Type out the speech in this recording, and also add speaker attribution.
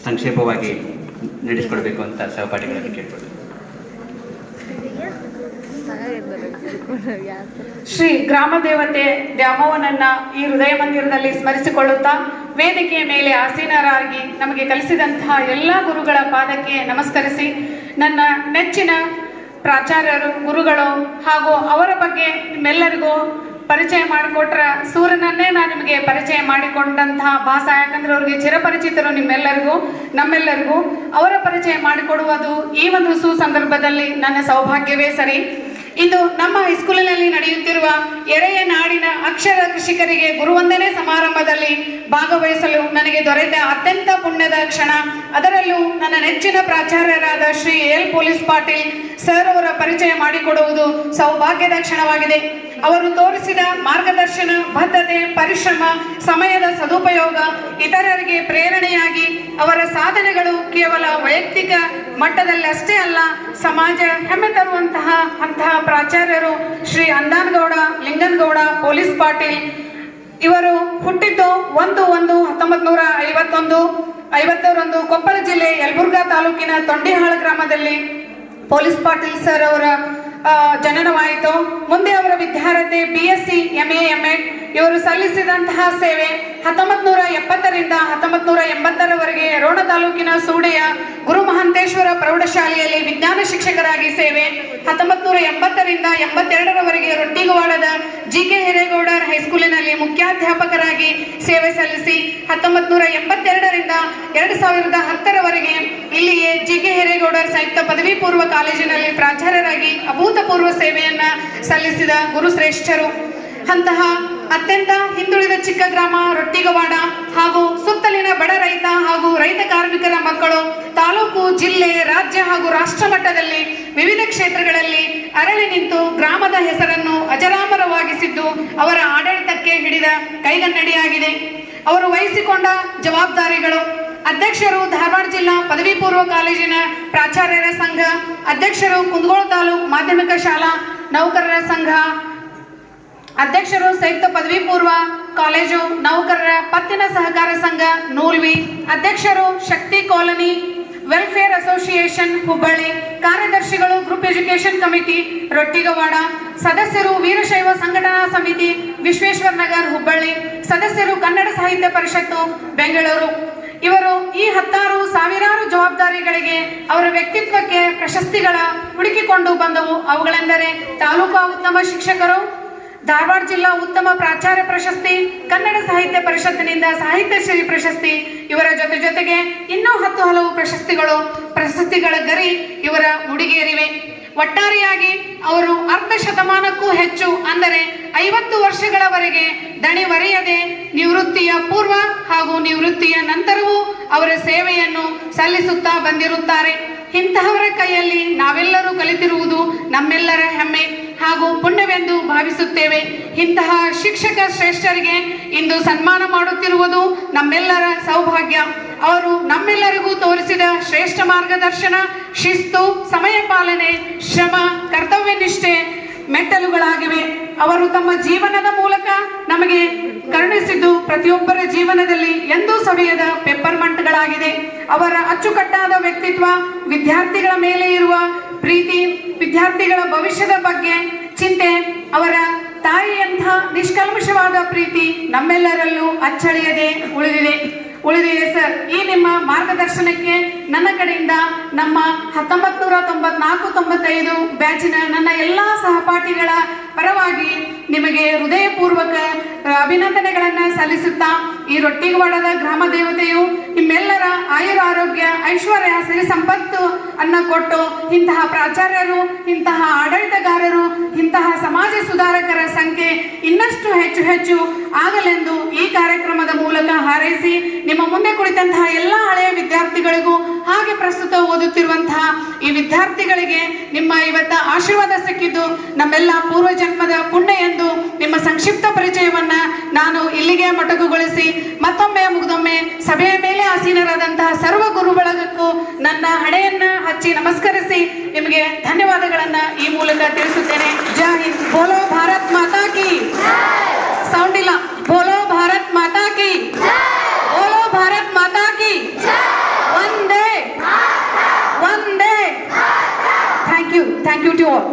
Speaker 1: ಸಂಕ್ಷೇಪವಾಗಿ ನಡೆಸಿಕೊಡ್ಬೇಕು ಅಂತ ಸಹಪಾಠಿಗಳನ್ನು ಕೇಳ್ಕೊಳ್ತೀನಿ.
Speaker 2: ಶ್ರೀ ಗ್ರಾಮ ದೇವತೆ ದ್ಯಾಮವ್ವನನ್ನ ಈ ಹೃದಯ ಮಂದಿರದಲ್ಲಿ ಸ್ಮರಿಸಿಕೊಳ್ಳುತ್ತಾ ವೇದಿಕೆಯ ಮೇಲೆ ಆಸೀನರಾಗಿ ನಮಗೆ ಕಲಿಸಿದಂತಹ ಎಲ್ಲ ಗುರುಗಳ ಪಾದಕ್ಕೆ ನಮಸ್ಕರಿಸಿ, ನನ್ನ ನೆಚ್ಚಿನ ಪ್ರಾಚಾರ್ಯರು, ಗುರುಗಳು ಹಾಗೂ ಅವರ ಬಗ್ಗೆ ನಿಮ್ಮೆಲ್ಲರಿಗೂ ಪರಿಚಯ ಮಾಡಿಕೊಟ್ರ ಸೂರ್ಯನನ್ನೇ ನಾನು ನಿಮಗೆ ಪರಿಚಯ ಮಾಡಿಕೊಂಡಂತಹ ಭಾಸ, ಯಾಕಂದ್ರೆ ಅವ್ರಿಗೆ ಚಿರಪರಿಚಿತರು ನಮ್ಮೆಲ್ಲರಿಗೂ ಅವರ ಪರಿಚಯ ಮಾಡಿಕೊಡುವುದು ಈ ಒಂದು ಸುಸಂದರ್ಭದಲ್ಲಿ ನನ್ನ ಸೌಭಾಗ್ಯವೇ ಸರಿ. ಇಂದು ನಮ್ಮ ಹೈಸ್ಕೂಲಿನಲ್ಲಿ ನಡೆಯುತ್ತಿರುವ ಎಳೆಯ ನಾಡಿನ ಅಕ್ಷರ ಕೃಷಿಕರಿಗೆ ಗುರುವಂದನೆ ಸಮಾರಂಭದಲ್ಲಿ ಭಾಗವಹಿಸಲು ನನಗೆ ದೊರೆತ ಅತ್ಯಂತ ಪುಣ್ಯದ ಕ್ಷಣ. ಅದರಲ್ಲೂ ನನ್ನ ನೆಚ್ಚಿನ ಪ್ರಾಚಾರ್ಯರಾದ Shri L police Patil sir ಅವರ ಪರಿಚಯ ಮಾಡಿಕೊಡುವುದು ಸೌಭಾಗ್ಯದ ಕ್ಷಣವಾಗಿದೆ. ಅವರು ತೋರಿಸಿದ ಮಾರ್ಗದರ್ಶನ, ಬದ್ಧತೆ, ಪರಿಶ್ರಮ, ಸಮಯದ ಸದುಪಯೋಗ ಇತರರಿಗೆ ಪ್ರೇರಣೆಯಾಗಿ ಅವರ ಸಾಧನೆಗಳು ಕೇವಲ ವೈಯಕ್ತಿಕ ಮಟ್ಟದಲ್ಲಿ ಅಷ್ಟೇ ಅಲ್ಲ, ಸಮಾಜ ಹೆಮ್ಮೆ ತರುವಂತಹ ಪ್ರಾಚಾರ್ಯರು ಶ್ರೀ ಅಂದಾನಗೌಡ ಲಿಂಗನಗೌಡ ಪೊಲೀಸ್ ಪಾಟೀಲ್. ಇವರು ಹುಟ್ಟಿದ್ದು 1/1/1951 ಕೊಪ್ಪಳ ಜಿಲ್ಲೆ ಯಲಬುರ್ಗಾ ತಾಲೂಕಿನ ತೊಂಡಿಹಾಳ ಗ್ರಾಮದಲ್ಲಿ ಪೊಲೀಸ್ ಪಾಟೀಲ್ ಸರ್ ಅವರ ಜನನವಾಯಿತು. ಮುಂದೆ ಅವರ ವಿದ್ಯಾರ್ಹತೆ BSc, MA, M.Ed. ಇವರು ಸಲ್ಲಿಸಿದಂತಹ ಸೇವೆ 1970ರಿಂದ 1980ರವರೆಗೆ ರೋಣ ತಾಲೂಕಿನ ಸೂಡೆಯ ಗುರು ಮಹಾಂತೇಶ್ವರ ಪ್ರೌಢಶಾಲೆಯಲ್ಲಿ ವಿಜ್ಞಾನ ಶಿಕ್ಷಕರಾಗಿ ಸೇವೆ, 1980ರಿಂದ 82ರವರೆಗೆ ರೊಟ್ಟಿಗವಾಡದ GK ಹಿರೇಗೌಡರ್ ಹೈಸ್ಕೂಲಿನಲ್ಲಿ ಮುಖ್ಯಾಧ್ಯಾಪಕರಾಗಿ ಸೇವೆ ಸಲ್ಲಿಸಿ 1982ರಿಂದ 2010ರವರೆಗೆ ಇಲ್ಲಿಯೇ GK ಹಿರೇಗೌಡರ್ ಸಂಯುಕ್ತ ಪದವಿ ಪೂರ್ವ ಕಾಲೇಜಿನಲ್ಲಿ ಪ್ರಾಚಾರ್ಯರಾಗಿ ಅಭೂತಪೂರ್ವ ಸೇವೆಯನ್ನ ಸಲ್ಲಿಸಿದ ಗುರುಶ್ರೇಷ್ಠರು. ಅಂತಹ ಅತ್ಯಂತ ಹಿಂದುಳಿದ ಚಿಕ್ಕ ಗ್ರಾಮ ರೊಟ್ಟಿಗವಾಡ ಹಾಗೂ ಸುತ್ತಲಿನ ಬಡ ರೈತ ಹಾಗೂ ರೈತ ಕಾರ್ಮಿಕರ ಮಕ್ಕಳು ತಾಲೂಕು, ಜಿಲ್ಲೆ, ರಾಜ್ಯ ಹಾಗೂ ರಾಷ್ಟ್ರ ಮಟ್ಟದಲ್ಲಿ ವಿವಿಧ ಕ್ಷೇತ್ರಗಳಲ್ಲಿ ಅರಳಿ ನಿಂತು ಗ್ರಾಮದ ಹೆಸರನ್ನು ಅಜರಾಮರವಾಗಿಸಿದ್ದು ಅವರ ಆಡಳಿತಕ್ಕೆ ಹಿಡಿದ ಕೈಗನ್ನಡಿಯಾಗಿದೆ. ಅವರು ವಹಿಸಿಕೊಂಡ ಜವಾಬ್ದಾರಿಗಳು: ಅಧ್ಯಕ್ಷರು ಧಾರವಾಡ ಜಿಲ್ಲಾ ಪದವಿ ಪೂರ್ವ ಕಾಲೇಜಿನ ಪ್ರಾಚಾರ್ಯರ ಸಂಘ, ಅಧ್ಯಕ್ಷರು ಕುಂದಗೋಳ ತಾಲೂಕು ಮಾಧ್ಯಮಿಕ ಶಾಲಾ ನೌಕರರ ಸಂಘ, ಅಧ್ಯಕ್ಷರು ಸಂಯುಕ್ತ ಪದವಿ ಪೂರ್ವ ಕಾಲೇಜು ನೌಕರರ ಪತ್ತಿನ ಸಹಕಾರ ಸಂಘ ನೂಲ್ವಿ, ಅಧ್ಯಕ್ಷರು ಶಕ್ತಿ ಕಾಲೋನಿ ವೆಲ್ಫೇರ್ ಅಸೋಸಿಯೇಷನ್ ಹುಬ್ಬಳ್ಳಿ, ಕಾರ್ಯದರ್ಶಿಗಳು ಗ್ರೂಪ್ ಎಜುಕೇಶನ್ ಕಮಿಟಿ ರೊಟ್ಟಿಗವಾಡ, ಸದಸ್ಯರು ವೀರಶೈವ ಸಂಘಟನಾ ಸಮಿತಿ ವಿಶ್ವೇಶ್ವರ ನಗರ್ ಹುಬ್ಬಳ್ಳಿ, ಸದಸ್ಯರು ಕನ್ನಡ ಸಾಹಿತ್ಯ ಪರಿಷತ್ತು ಬೆಂಗಳೂರು. ಇವರು ಈ 10 ಸಾವಿರಾರು ಜವಾಬ್ದಾರಿಗಳಿಗೆ ಅವರ ವ್ಯಕ್ತಿತ್ವಕ್ಕೆ ಪ್ರಶಸ್ತಿಗಳ ಹುಡುಕಿಕೊಂಡು ಬಂದವು. ಅವುಗಳೆಂದರೆ ತಾಲೂಕಾ ಉತ್ತಮ ಶಿಕ್ಷಕರು, ಧಾರವಾಡ ಜಿಲ್ಲಾ ಉತ್ತಮ ಪ್ರಾಚಾರ್ಯ ಪ್ರಶಸ್ತಿ, ಕನ್ನಡ ಸಾಹಿತ್ಯ ಪರಿಷತ್ತಿನಿಂದ ಸಾಹಿತ್ಯ ಶ್ರೀ ಪ್ರಶಸ್ತಿ. ಇವರ ಜೊತೆಗೆ ಇನ್ನೂ 10 ಹಲವು ಪ್ರಶಸ್ತಿಗಳ ಗರಿ ಇವರ ಮುಡಿಗೇರಿವೆ. ಒಟ್ಟಾರೆಯಾಗಿ ಅವರು ಅರ್ಧ ಶತಮಾನಕ್ಕೂ ಹೆಚ್ಚು, ಅಂದರೆ 50 ವರ್ಷಗಳವರೆಗೆ ದಣಿವರಿಯದೆ ನಿವೃತ್ತಿಯ ಪೂರ್ವ ಹಾಗೂ ನಿವೃತ್ತಿಯ ನಂತರವೂ ಅವರ ಸೇವೆಯನ್ನು ಸಲ್ಲಿಸುತ್ತಾ ಬಂದಿರುತ್ತಾರೆ. ಇಂತಹವರ ಕೈಯಲ್ಲಿ ನಾವೆಲ್ಲರೂ ಕಲಿತಿರುವುದು ನಮ್ಮೆಲ್ಲರ ಹೆಮ್ಮೆ ಹಾಗೂ ಪುಣ್ಯವೆಂದು ಭಾವಿಸುತ್ತೇವೆ. ಇಂತಹ ಶಿಕ್ಷಕ ಶ್ರೇಷ್ಠರಿಗೆ ಇಂದು ಸನ್ಮಾನ ಮಾಡುತ್ತಿರುವುದು ನಮ್ಮೆಲ್ಲರ ಸೌಭಾಗ್ಯ. ಅವರು ನಮ್ಮೆಲ್ಲರಿಗೂ ತೋರಿಸಿದ ಶ್ರೇಷ್ಠ ಮಾರ್ಗದರ್ಶನ, ಶಿಸ್ತು, ಸಮಯ ಪಾಲನೆ, ಶ್ರಮ, ಕರ್ತವ್ಯ ನಿಷ್ಠೆ ಮೆಟ್ಟಲುಗಳಾಗಿವೆ. ಅವರು ತಮ್ಮ ಜೀವನದ ಮೂಲಕ ನಮಗೆ ಕರುಣಿಸಿದ್ದು ಪ್ರತಿಯೊಬ್ಬರ ಜೀವನದಲ್ಲಿ ಎಂದೂ ಸವಿಯದ ಪೆಪ್ಪರ್ಮೆಂಟ್ಗಳಾಗಿದೆ. ಅವರ ಅಚ್ಚುಕಟ್ಟಾದ ವ್ಯಕ್ತಿತ್ವ, ವಿದ್ಯಾರ್ಥಿಗಳ ಮೇಲೆ ಇರುವ ಪ್ರೀತಿ, ವಿದ್ಯಾರ್ಥಿಗಳ ಭವಿಷ್ಯದ ಬಗ್ಗೆ ಚಿಂತೆ, ಅವರ ತಾಯಿಯಂಥ ನಿಷ್ಕಲ್ಮಶವಾದ ಪ್ರೀತಿ ನಮ್ಮೆಲ್ಲರಲ್ಲೂ ಅಚ್ಚಳಿಯದೆ ಉಳಿದಿದೆ ಸರ್. ಈ ನಿಮ್ಮ ಮಾರ್ಗದರ್ಶನಕ್ಕೆ ನನ್ನ ಕಡೆಯಿಂದ ನಮ್ಮ 1994-95 ಬ್ಯಾಚಿನ ನನ್ನ ಎಲ್ಲ ಸಹಪಾಠಿಗಳ ಪರವಾಗಿ ನಿಮಗೆ ಹೃದಯಪೂರ್ವಕ ಅಭಿನಂದನೆಗಳನ್ನು ಸಲ್ಲಿಸುತ್ತಾ, ಈ ರೊಟ್ಟಿಗವಾಡದ ಗ್ರಾಮ ದೇವತೆಯು ನಿಮ್ಮೆಲ್ಲರ ಆಯುರ ಆರೋಗ್ಯ ಐಶ್ವರ್ಯ ಸಿರಿ ಸಂಪತ್ತು ಅನ್ನ ಕೊಟ್ಟು ಇಂತಹ ಪ್ರಾಚಾರ್ಯರು, ಇಂತಹ ಆಡಳಿತಗಾರರು, ಇಂತಹ ಸಮಾಜ ಸುಧಾರಕರ ಸಂಖ್ಯೆ ಇನ್ನಷ್ಟು ಹೆಚ್ಚು ಆಗಲೆಂದು ಈ ಕಾರ್ಯಕ್ರಮದ ಮೂಲಕ ಹಾರೈಸಿ, ನಿಮ್ಮ ಮುಂದೆ ಕುಳಿತಂತಹ ಎಲ್ಲ ಹಳೆಯ ವಿದ್ಯಾರ್ಥಿಗಳಿಗೂ ಹಾಗೆ ಪ್ರಸ್ತುತ ಓದುತ್ತಿರುವಂತಹ ಈ ವಿದ್ಯಾರ್ಥಿಗಳಿಗೆ ನಿಮ್ಮ ಇವತ್ತ ಆಶೀರ್ವಾದ ಸಿಕ್ಕಿದ್ದು ನಮ್ಮೆಲ್ಲ ಪೂರ್ವ ಜನ್ಮದ ಪುಣ್ಯ ಎಂದು ನಿಮ್ಮ ಸಂಕ್ಷಿಪ್ತ ಪರಿಚಯವನ್ನ ನಾನು ಇಲ್ಲಿಗೆ ಮೊಟಕುಗೊಳಿಸಿ ಮತ್ತೊಮ್ಮೆ ಮುಗ್ದೊಮ್ಮೆ ಸಭೆಯ ಮೇಲೆ ಆಸೀನರಾದಂತಹ ಸರ್ವ ಗುರು ಬಳಗಕ್ಕೂ ನನ್ನ ಹಣೆಯನ್ನ ಹಚ್ಚಿ ನಮಸ್ಕರಿಸಿ ನಿಮಗೆ ಧನ್ಯವಾದಗಳನ್ನ ಈ ಮೂಲಕ ತಿಳಿಸುತ್ತೇನೆ. ಜೈ ಹಿಂದ್. ಬೋಲೋ ಭಾರತ್ ಮಾತಾ ಕಿ ಸೌಂಡ್ ಇಲ್ಲ. ಬೋಲೋ ಭಾರತ್ ಮಾತಾ ಕಿ, ಬೋಲೋ ಭಾರತ್ ಮಾತಾ ಕಿ. Thank you to all.